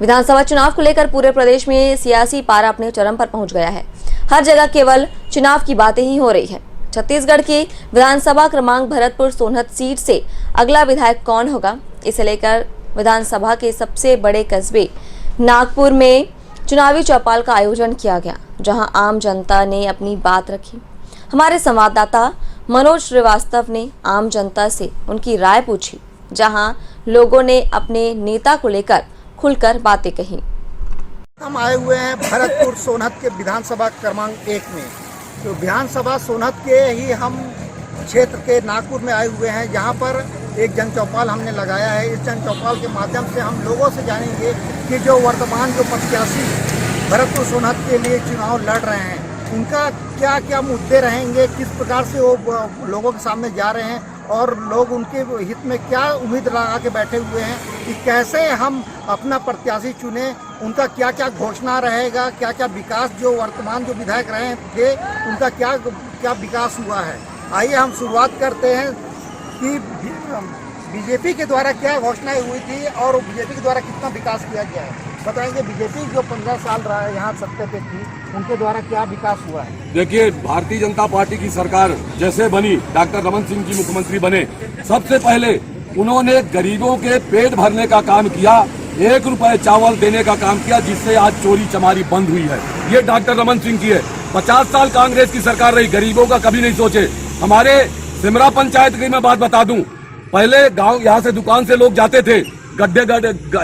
विधानसभा चुनाव को लेकर पूरे प्रदेश में सियासी पारा अपने चरम पर पहुंच गया है। हर जगह केवल चुनाव की बातें ही हो रही है। छत्तीसगढ़ की विधानसभा क्रमांक भरतपुर सोनहत सीट से अगला विधायक कौन होगा, इसे लेकर विधानसभा के सबसे बड़े कस्बे नागपुर में चुनावी चौपाल का आयोजन किया गया, जहां आम जनता ने अपनी बात रखी। हमारे संवाददाता मनोज श्रीवास्तव ने आम जनता से उनकी राय पूछी, जहां लोगों ने अपने नेता को लेकर खुलकर बातें कही। हम आए हुए हैं भरतपुर सोनहत के विधानसभा क्रमांक 1 में। तो विधानसभा सोनहत के ही हम क्षेत्र के नागपुर में आए हुए हैं, जहां पर एक जन चौपाल हमने लगाया है। इस जन चौपाल के माध्यम से हम लोगों से जानेंगे कि जो वर्तमान जो प्रत्याशी भरतपुर सोनहत के लिए चुनाव लड़ रहे हैं, उनका क्या क्या मुद्दे रहेंगे, किस प्रकार से वो लोगों के सामने जा रहे हैं और लोग उनके हित में क्या उम्मीद लगा के बैठे हुए हैं कि कैसे हम अपना प्रत्याशी चुने, उनका क्या क्या घोषणा रहेगा, क्या क्या विकास जो वर्तमान जो विधायक रहे थे उनका क्या क्या विकास हुआ है। आइए हम शुरुआत करते हैं कि बीजेपी के द्वारा क्या घोषणाएं हुई थी और बीजेपी के द्वारा कितना विकास किया गया है। बताएंगे बीजेपी जो 15 साल रहा है यहाँ सत्ता पे थी, उनके द्वारा क्या विकास हुआ है। देखिए, भारतीय जनता पार्टी की सरकार जैसे बनी, डॉक्टर रमन सिंह जी मुख्यमंत्री बने, सबसे पहले उन्होंने गरीबों के पेट भरने का काम किया, 1 रुपए चावल देने का काम किया, जिससे आज चोरी चमारी बंद हुई है। ये डॉक्टर रमन सिंह की है। 50 साल कांग्रेस की सरकार रही, गरीबों का कभी नहीं सोचे। हमारे सिमरा पंचायत की मैं बात बता दूं, पहले गांव यहाँ से दुकान से लोग जाते थे, गड्ढे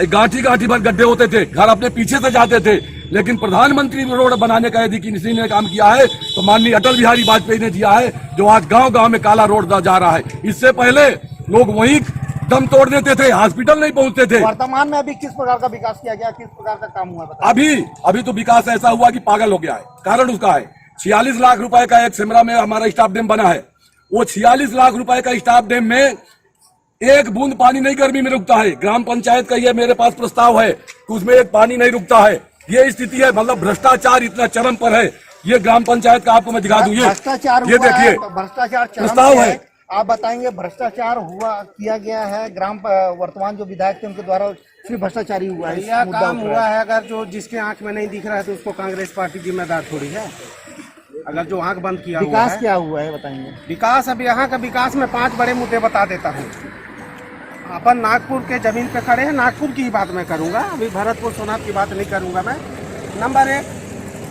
गांठी भर गड्ढे होते थे, घर अपने पीछे से जाते थे। लेकिन प्रधानमंत्री रोड बनाने का यदि किसी ने काम किया है तो माननीय अटल बिहारी वाजपेयी ने दिया है, जो आज गांव गांव में काला रोड जा रहा है। इससे पहले लोग वहीं दम तोड़ देते थे, हॉस्पिटल नहीं पहुंचते थे। वर्तमान में अभी किस प्रकार का विकास किया गया, किस प्रकार का काम हुआ? अभी तो विकास ऐसा हुआ कि पागल हो गया है। कारण उसका है 46 लाख रुपए का एक सिमरा में हमारा स्टाफ डैम बना है। वो 46 लाख रुपए का स्टाफ डैम में एक बूंद पानी नहीं गर्मी में रुकता है। ग्राम पंचायत का ये मेरे पास प्रस्ताव है कि उसमें एक पानी नहीं रुकता है। ये स्थिति है, मतलब भ्रष्टाचार इतना चरम पर है। ये ग्राम पंचायत का आपको मैं दिखा दूं, ये देखिए भ्रष्टाचार प्रस्ताव है। आप बताएंगे भ्रष्टाचार हुआ किया गया है, ग्राम वर्तमान जो विधायक थे उनके द्वारा सिर्फ भ्रष्टाचारी हुआ है, यह काम हुआ है। अगर जो जिसके आंख में नहीं दिख रहा है तो उसको कांग्रेस पार्टी जिम्मेदार थोड़ी है। अगर जो आंख बंद किया हुआ है, विकास क्या हुआ है बताएंगे। विकास, अब यहाँ का विकास में 5 बड़े मुद्दे बता देता हूँ। अपन नागपुर के जमीन पे खड़े हैं, नागपुर की ही बात मैं करूंगा, अभी भरतपुर सोनहत की बात नहीं करूंगा मैं। नंबर 1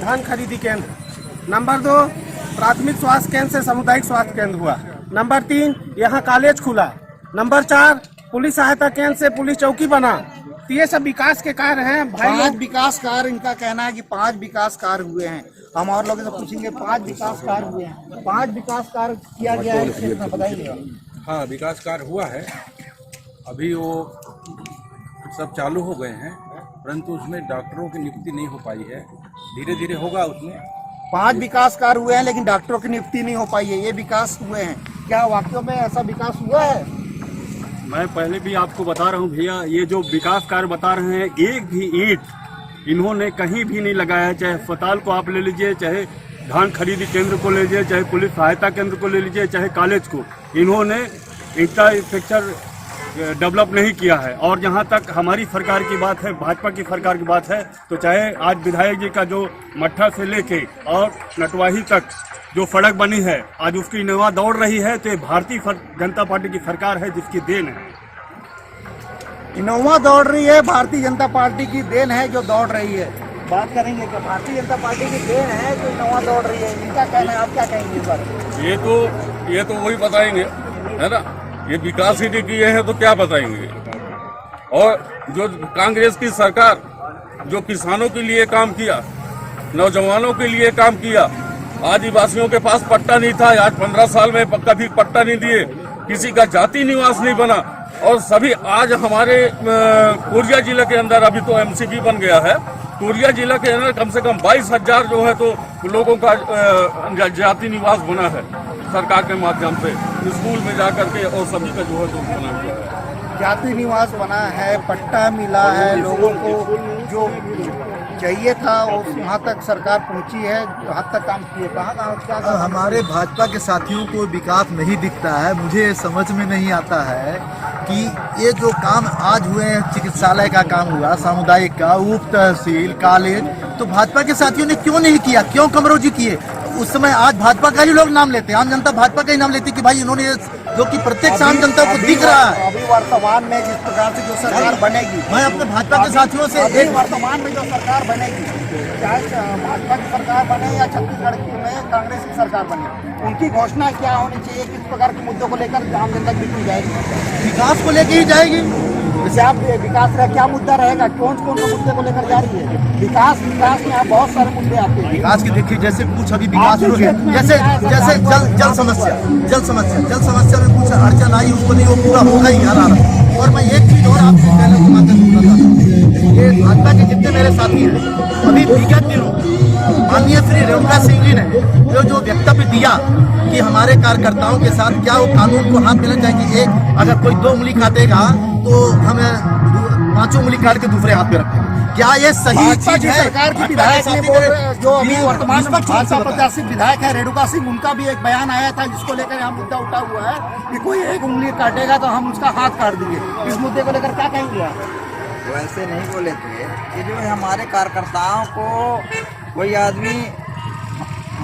धान खरीदी केंद्र। नंबर 2 प्राथमिक स्वास्थ्य केंद्र से सामुदायिक स्वास्थ्य केंद्र हुआ। नंबर 3 यहाँ कॉलेज खुला। नंबर 4 पुलिस सहायता केंद्र से पुलिस चौकी बना। तो ये सब विकास के कार्य हैं भाई। 5 विकास कार्य, इनका कहना है कि 5 विकास कार्य हुए हैं। हम और लोगों से पूछेंगे 5 विकास कार्य हुए हैं, 5 विकास कार्य किया गया है, इसके में बताइए। हाँ, विकास कार्य हुआ है, अभी वो सब चालू हो गए हैं, परंतु उसमें डॉक्टरों की नियुक्ति नहीं हो पाई है। धीरे धीरे होगा उसमें। 5 विकास कार्य हुए हैं लेकिन डॉक्टरों की नियुक्ति नहीं हो पाई है, ये विकास हुए हैं। क्या वाकई में ऐसा विकास हुआ है? मैं पहले भी आपको बता रहा हूँ भैया, ये जो विकास कार्य बता रहे हैं, एक भी ईंट इन्होंने कहीं भी नहीं लगाया है। चाहे अस्पताल को आप ले लीजिए, चाहे धान खरीदी केंद्र को ले लीजिए, चाहे पुलिस सहायता केंद्र को ले लीजिए, चाहे कॉलेज को, इन्होंने इंफ्रास्ट्रक्चर डेवलप नहीं किया है। और जहाँ तक हमारी सरकार की बात है, भाजपा की सरकार की बात है, तो चाहे आज विधायक जी का जो मट्ठा से लेके और नटवाही तक जो सड़क बनी है, आज उसकी नवा दौड़ रही है, तो ये भारतीय जनता पार्टी की सरकार है जिसकी देन है। इनोवा दौड़ रही है, भारतीय जनता पार्टी की देन है जो दौड़ रही है। बात करेंगे कि भारतीय जनता पार्टी की देन है जो इनोवा दौड़ रही है, इनका कहना है, आप क्या कहेंगे इस बार? ये तो वही बताएंगे, है ना। ये विकास ही नहीं किए हैं तो क्या बताएंगे। और जो कांग्रेस की सरकार जो किसानों के लिए काम किया, नौजवानों के लिए काम किया, आदिवासियों के पास पट्टा नहीं था, आज 15 साल में कभी पट्टा नहीं दिए, किसी का जाति निवास नहीं बना। और सभी आज हमारे कोरिया जिले के अंदर अभी तो एमसीपी बन गया है, कोरिया जिला के अंदर कम से कम 22,000 जो है तो लोगों का जाति निवास बना है सरकार के माध्यम से, स्कूल में जाकर के, और सभी का जो है तो बना हुआ है। जाति निवास बना है, पट्टा मिला है लोगों को, जो चाहिए था वो वहाँ तक सरकार पहुँची है, हद तक काम किए। कहाँ क्या अब हमारे भाजपा के साथियों को विकास नहीं दिखता है। मुझे समझ में नहीं आता है कि ये जो काम आज हुए हैं, चिकित्सालय का काम हुआ, सामुदायिक का, उप तहसील, कॉलेज, तो भाजपा के साथियों ने क्यों नहीं किया, क्यों कमरोजी किए? उस समय आज भाजपा का ही लोग नाम लेते हैं, आम जनता भाजपा का ही नाम लेती है कि भाई इन्होंने, जो कि प्रत्येक आम जनता को दिख रहा है। अभी वर्तमान में जिस प्रकार से जो सरकार बनेगी, मैं अपने भाजपा के साथियों से अभी वर्तमान में जो सरकार बनेगी, चाहे भाजपा की सरकार बने या छत्तीसगढ़ में कांग्रेस की सरकार बने, उनकी घोषणा क्या होनी चाहिए, किस प्रकार के मुद्दों को लेकर आम जनता की बीच जाएगी? विकास को लेके ही जाएगी। जैसे आप विकास का क्या मुद्दा रहेगा, कौन कौन से मुद्दे को लेकर जा रही है? विकास में आप बहुत सारे मुद्दे आते हैं। विकास की देखिए, जैसे कुछ अभी विकास हो गया, जैसे जैसे जल समस्या में कुछ अड़चन आई, उसको नहीं, वो पूरा होगा ही हर हालत। और मैं एक चीज और आपको कहना चाहता हूँ, ये भाजपा के जितने मेरे साथी हैं, अभी विगत दिनों माननीय श्री रेणुका सिंह जी ने जो वक्तव्य दिया कि हमारे कार्यकर्ताओं के साथ क्या वो कानून को हाथ मिलना चाहिए कि एक अगर कोई 2 उंगली काटेगा तो हमें 5 उंगली काट के दूसरे हाथ में रखें, क्या ये सही चीज है? सरकार की विधायक ने बोल रहे हैं, जो अभी वर्तमान में भाजपा प्रत्याशी विधायक है रेणुका सिंह, उनका भी एक बयान आया था जिसको लेकर यहाँ मुद्दा उठा हुआ है कि कोई 1 उंगली काटेगा तो हम उसका हाथ काट देंगे। इस मुद्दे को लेकर क्या कहेंगे आप? वैसे नहीं बोले थे कि जो हमारे कार्यकर्ताओं को कोई आदमी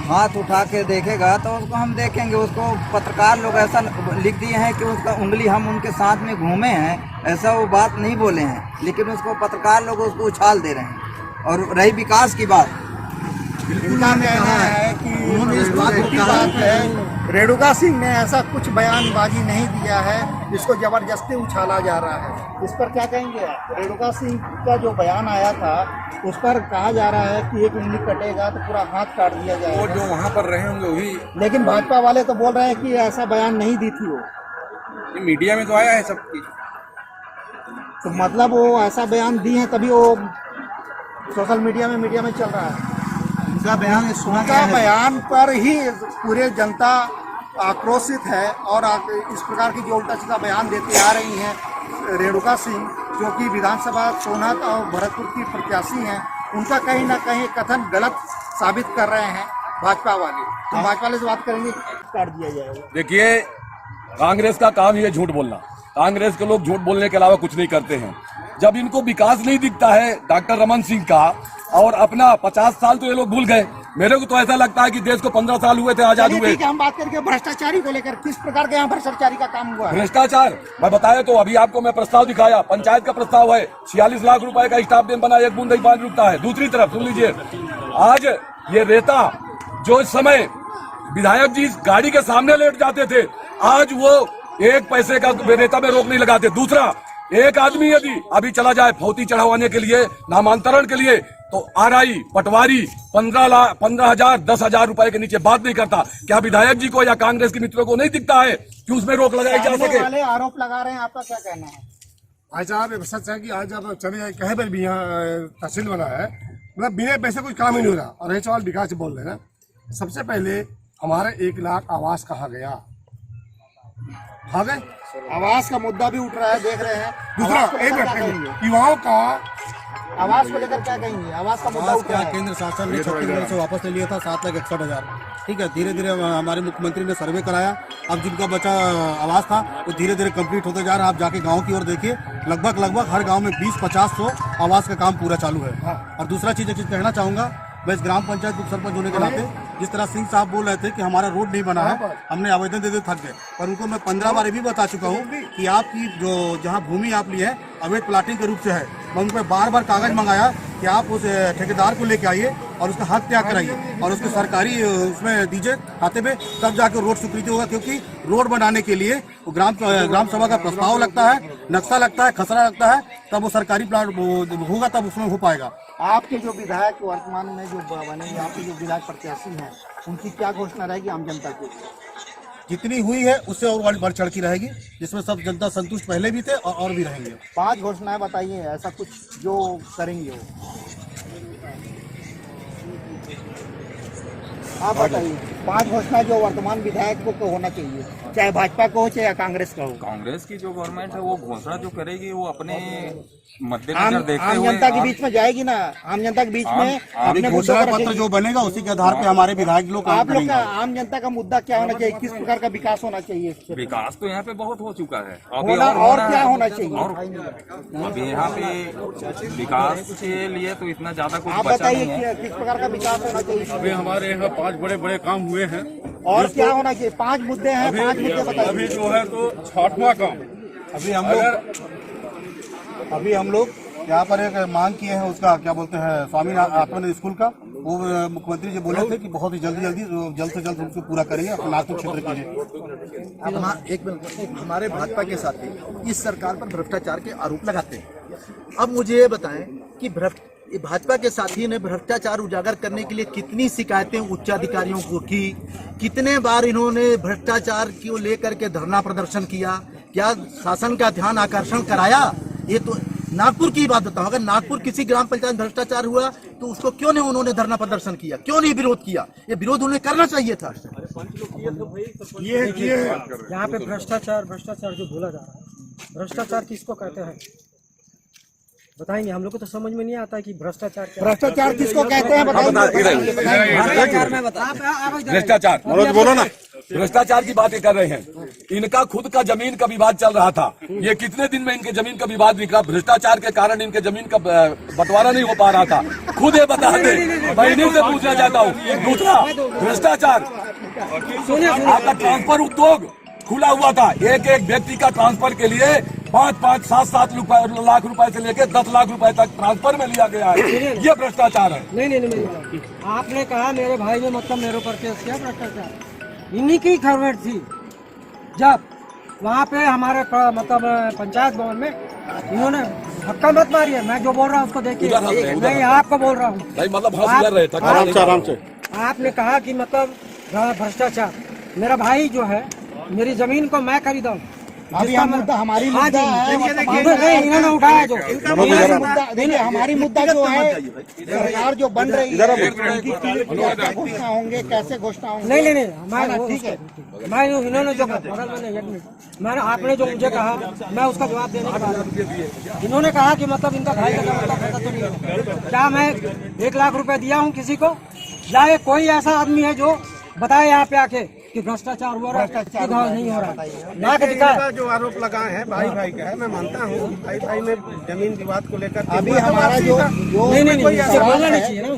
हाथ उठा के देखेगा तो उसको हम देखेंगे। उसको पत्रकार लोग ऐसा लिख दिए हैं कि उसका उंगली हम उनके साथ में घूमे हैं, ऐसा वो बात नहीं बोले हैं, लेकिन उसको पत्रकार लोग उसको उछाल दे रहे हैं। और रही विकास की बात, इनका कहना है कि उन्होंने इस बात की बात है, रेणुका सिंह ने ऐसा कुछ बयानबाजी नहीं दिया है, इसको जबरदस्ती उछाला जा रहा है। इस पर क्या कहेंगे आप? रेणुका सिंह का जो बयान आया था उस पर कहा जा रहा है कि 1 उंगली कटेगा तो पूरा हाथ काट दिया वो जाएगा, जो वहाँ पर रहे होंगे वही, लेकिन भाजपा वाले तो बोल रहे हैं कि ऐसा बयान नहीं दी थी वो। ये मीडिया में तो आया है सब चीज। तो मतलब वो ऐसा बयान दी है तभी वो सोशल मीडिया में चल रहा है। उनका बयान सुना उनका बयान पर ही पूरे जनता आक्रोशित है और इस प्रकार की जो उल्टा सीधा बयान देती आ रही हैं रेणुका सिंह, जो कि विधानसभा सोनहत और भरतपुर की प्रत्याशी हैं, उनका कहीं ना कहीं कथन गलत साबित कर रहे हैं भाजपा वाले। तो भाजपा वाले से बात करेंगे, काट दिया जाएगा। देखिए, कांग्रेस का काम ही है झूठ बोलना। कांग्रेस के लोग झूठ बोलने के अलावा कुछ नहीं करते हैं। जब इनको विकास नहीं दिखता है डॉक्टर रमन सिंह का, और अपना 50 साल तो ये लोग भूल गए। मेरे को तो ऐसा लगता है कि देश को 15 साल हुए थे आजाद हुए। हम बात करके भ्रष्टाचारी को लेकर, किस प्रकार के यहाँ भ्रष्टाचारी का काम हुआ है? भ्रष्टाचार मैं बताया तो अभी आपको मैं प्रस्ताव दिखाया, पंचायत का प्रस्ताव है, 46 लाख रुपए का स्टाफ डैम बना, 1 बूंद 5 रुकता है। दूसरी तरफ सुन लीजिए, आज ये रेता जो इस समय विधायक जी गाड़ी के सामने लेट जाते थे, आज वो 1 पैसे का रेता में रोक नहीं लगाते। दूसरा, एक आदमी यदि अभी चला जाए फौती चढ़ावाने के लिए, नामांतरण के लिए, तो आरआई पटवारी 15,000 10,000 रुपए के नीचे बात नहीं करता। क्या विधायक जी को या कांग्रेस के मित्रों को नहीं दिखता है कि उसमें रोक लगाई जा सके? वाले आरोप लगा रहे हैं, आपका क्या कहना है? भाई साहब, सच है कि आज आप चले कहीं पर भी यहाँ तहसील बना है, मतलब बिना पैसे कुछ काम ही नहीं हो रहा। और ये सवाल विकास से बोल रहे हैं ना, सबसे पहले हमारा 1 लाख आवास कहाँ गया? आ गए आवास का मुद्दा भी उठ रहा है, देख रहे हैं। दूसरा, एक मिनट, युवाओं का आवास को लेकर क्या कहेंगे? आवास का मुद्दा उठ रहा है। केंद्र शासन ने छत्तीसगढ़ से वापस ले लिया था 7,61,000। ठीक है, धीरे धीरे हमारे मुख्यमंत्री ने सर्वे कराया, अब जिनका बचा आवास था वो धीरे धीरे कंप्लीट होते जा रहा है। आप जाके गांव की ओर देखिए, लगभग हर गांव में 20-50 आवास का काम पूरा चालू है। और दूसरा चीज कहना चाहूंगा, मैं इस ग्राम पंचायत उप सरपंच होने के नाते, जिस तरह सिंह साहब बोल रहे थे कि हमारा रोड नहीं बना है, हमने आवेदन दे थक गए, पर उनको मैं 15 बार भी बता चुका हूँ कि आपकी जो जहाँ भूमि आप लिए है अवैध प्लाटिंग के रूप से है। मैं उनको बार कागज मंगाया कि आप उस ठेकेदार को लेके आइए और उसका हक त्याग कराइए और उसके सरकारी उसमें दीजिए खाते में, तब जाकर रोड स्वीकृति होगा। क्योंकि रोड बनाने के लिए ग्राम सभा का प्रस्ताव लगता है, नक्शा लगता है, खसरा लगता है, तब वो सरकारी प्लाट होगा, तब उसमें हो पाएगा। आपके जो विधायक वर्तमान में जो बने, आपके जो विधायक प्रत्याशी हैं, उनकी क्या घोषणा रहेगी आम जनता की? जितनी हुई है उससे और बढ़ चढ़ की रहेगी, जिसमें सब जनता संतुष्ट पहले भी थे और भी रहेंगे। 5 घोषणाएं बताइए, ऐसा कुछ जो करेंगे वो। आप बताइए 5 घोषणा जो वर्तमान विधायक को होना चाहिए, चाहे भाजपा को हो चाहे कांग्रेस का हो। कांग्रेस की जो गवर्नमेंट है वो घोषणा जो करेगी वो अपने मद्देनजर देखते आम हुए जनता के बीच में जाएगी ना, आम जनता के बीच में अभी घोषणा पत्र जो बनेगा उसी के आधार पे हमारे विधायक लोग काम आप लोग का करेंगे। आम जनता का मुद्दा क्या होना चाहिए, किस प्रकार का विकास होना चाहिए? विकास तो यहाँ पे बहुत हो चुका है, अभी और क्या होना चाहिए? और अभी यहाँ पे विकास के लिए तो इतना ज्यादा कुछ आप बचा बताइए नहीं है। किस प्रकार का विकास होना चाहिए? अभी हमारे यहाँ 5 बड़े बड़े काम हुए हैं। और क्या होना चाहिए? 5 मुद्दे हैं, 5 मुद्दे बताइए। अभी जो है तो 6वां काम अभी हम लोग यहाँ पर एक मांग किए हैं, उसका क्या बोलते हैं, स्वामीनाथन स्कूल का, वो मुख्यमंत्री जी बोले थे कि बहुत ही जल्द से जल्द उनको पूरा करेंगे अपने नागपुर क्षेत्र के लिए। एक मिनट, हमारे भाजपा के साथी इस सरकार पर भ्रष्टाचार के आरोप लगाते हैं। अब मुझे ये बताएं कि भाजपा के साथी ने भ्रष्टाचार उजागर करने के लिए कितनी शिकायतें उच्च अधिकारियों को की, कितने बार इन्होंने भ्रष्टाचार को लेकर के धरना प्रदर्शन किया, क्या शासन का ध्यान आकर्षण कराया? ये तो नागपुर की बात बताऊं, अगर नागपुर किसी ग्राम पंचायत भ्रष्टाचार हुआ तो उसको क्यों नहीं उन्होंने धरना प्रदर्शन किया, क्यों नहीं विरोध किया? ये विरोध उन्हें करना चाहिए था। ये यहाँ पे भ्रष्टाचार जो बोला जा रहा है, भ्रष्टाचार किसको कहते हैं बताएंगे? हम लोग को तो समझ में नहीं आता कि भ्रष्टाचार किसको कहते हैं बताइए। भ्रष्टाचार बोलो ना, भ्रष्टाचार की बातें कर रहे हैं। इनका खुद का जमीन का विवाद चल रहा था, ये कितने दिन में इनके जमीन का विवाद निकला? भ्रष्टाचार के कारण इनके जमीन का बंटवारा नहीं हो पा रहा था, खुद ये बताते। मैं इन्हीं से पूछना चाहता हूँ। दूसरा भ्रष्टाचार, आपका ट्रांसफर उद्योग खुला हुआ था, एक व्यक्ति का ट्रांसफर के लिए 5-5, 7-7 लाख रुपए से लेकर 10 लाख रुपए तक ट्रांसफर में लिया गया है। ये भ्रष्टाचार है। नहीं, आपने कहा मेरे भाई ने मतलब मेरे ऊपर केस किया, भ्रष्टाचार इन्हीं की खरवेट थी। जब वहाँ पे हमारे मतलब पंचायत भवन में इन्होंने धक्का मत मारिए, मैं जो बोल रहा हूँ उसको देखिए, मैं आपको बोल रहा हूँ। आराम से आपने कहा कि मतलब भ्रष्टाचार, मेरा भाई जो है मेरी जमीन को मैं खरीदा हूँ, अभी हम मुद्दा हमारी मुद्दा है, इन्होंने उठाया जो देखिए हमारी मुद्दा जो है, सरकार जो बन रही है उनकी घोषणा होंगे, कैसे घोषणा होंगे? नहीं, ठीक है, मैं इन्होंने जो मैंने आपने जो मुझे कहा मैं उसका जवाब देने के बाद इन्होंने कहा कि मतलब इनका भाई का मतलब पता तो नहीं है। क्या मैं 1 लाख रुपए दिया हूँ किसी को, या ये कोई ऐसा आदमी है जो बताए यहाँ पे आके कि भ्रष्टाचार हो रहा है, नहीं हो रहा है? जो आरोप लगाए हैं भाई का है, मैं मानता हूँ भाई में जमीन विवाद को लेकर अभी हमारा जो नहीं,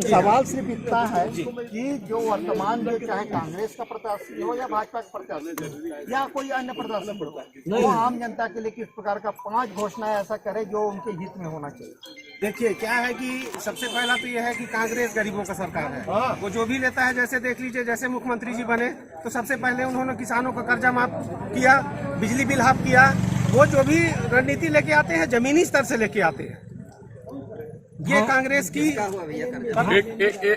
सवाल सिर्फ इतना है कि जो वर्तमान जो चाहे कांग्रेस का प्रत्याशी हो या भाजपा का प्रत्याशी या कोई अन्य प्रत्याशी, वो आम जनता के लिए किस प्रकार का 5 घोषणाएं ऐसा करे जो उनके हित में होना चाहिए। देखिए क्या है कि सबसे पहला तो यह है कि कांग्रेस गरीबों का सरकार है, वो जो भी लेता है, जैसे देख लीजिए जैसे मुख्यमंत्री जी बने तो सबसे पहले उन्होंने किसानों का कर्जा माफ किया, बिजली बिल हाफ किया। वो जो भी रणनीति लेके आते हैं जमीनी स्तर से लेके आते हैं। ये कांग्रेस की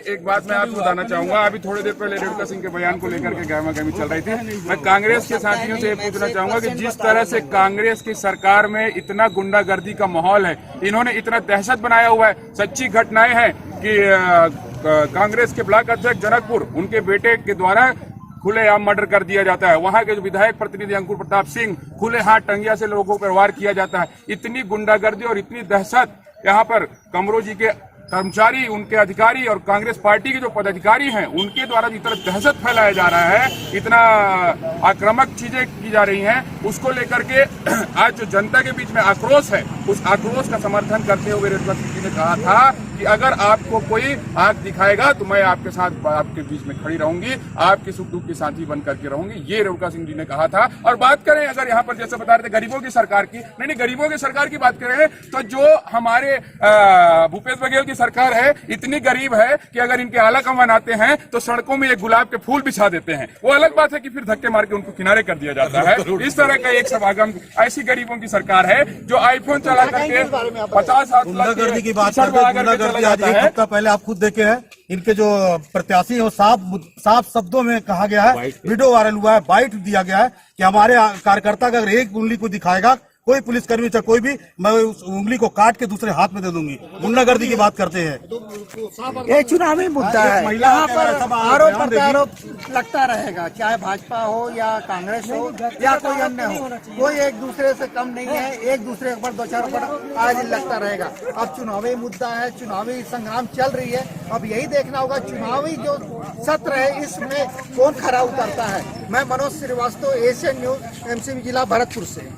एक बात मैं आपको बताना चाहूंगा। अभी थोड़ी देर पहले रेणुका सिंह के बयान को लेकर के गहमा-गहमी चल रही थी। मैं कांग्रेस के साथियों से ये पूछना चाहूंगा कि जिस तरह से कांग्रेस की सरकार में इतना गुंडागर्दी का माहौल है, इन्होंने इतना दहशत बनाया हुआ है। सच्ची घटनाएं हैं कि कांग्रेस के ब्लॉक अध्यक्ष जनकपुर, उनके बेटे के द्वारा खुलेआम मर्डर कर दिया जाता है। वहां के जो विधायक प्रतिनिधि अंकुर प्रताप सिंह, खुले हाथ टंगिया से लोगों पर वार किया जाता है। इतनी गुंडागर्दी और इतनी दहशत यहाँ पर कमरो जी के कर्मचारी, उनके अधिकारी और कांग्रेस पार्टी के जो पदाधिकारी हैं उनके द्वारा जितना दहशत फैलाया जा रहा है, इतना आक्रामक चीजें की जा रही हैं, उसको लेकर के आज जो जनता के बीच में आक्रोश है, उस आक्रोश का समर्थन करते हुए रेणुका सिंह जी ने कहा था कि अगर आपको कोई आग दिखाएगा तो मैं आपके साथ आपके बीच में खड़ी रहूंगी, आपके सुख दुख के साथी बन करके रहूंगी। ये रेणुका सिंह जी ने कहा था। और बात करें अगर यहाँ पर जैसे बता रहे थे गरीबों की सरकार की, नहीं गरीबों की सरकार की बात करें तो जो हमारे भूपेश बघेल की सरकार है इतनी गरीब है कि अगर इनके आला कमान आते हैं तो सड़कों में ये गुलाब के फूल बिछा देते हैं। वो अलग बात है कि फिर धक्के मार के उनको किनारे कर दिया जाता है। इस तरह का एक समागम, ऐसी गरीबों की सरकार है जो आईफोन चला करके 50 लाख की बात आज एक हफ्ता पहले आप खुद देखे हैं, इनके जो प्रत्याशी है साफ शब्दों में कहा गया है, वीडियो वायरल हुआ है, बाइट दिया गया है कि हमारे कार्यकर्ता अगर एक उंगली को दिखाएगा कोई पुलिसकर्मी चाहे कोई भी, मैं उस उंगली को काट के दूसरे हाथ में दे दूंगी। गुंडागर्दी की बात करते हैं। ये चुनावी मुद्दा है, यहाँ पर आरोप प्रत्यारोप लगता रहेगा, चाहे भाजपा हो या कांग्रेस हो या कोई अन्य हो, कोई एक दूसरे से कम नहीं है, एक दूसरे के ऊपर दो चार पर आज लगता रहेगा। अब चुनावी मुद्दा है, चुनावी संग्राम चल रही है, अब यही देखना होगा चुनावी जो सत्र है इसमें कौन खरा उतरता है। मैं Manoj Shrivastava, Asian news, MCB जिला भरतपुर से।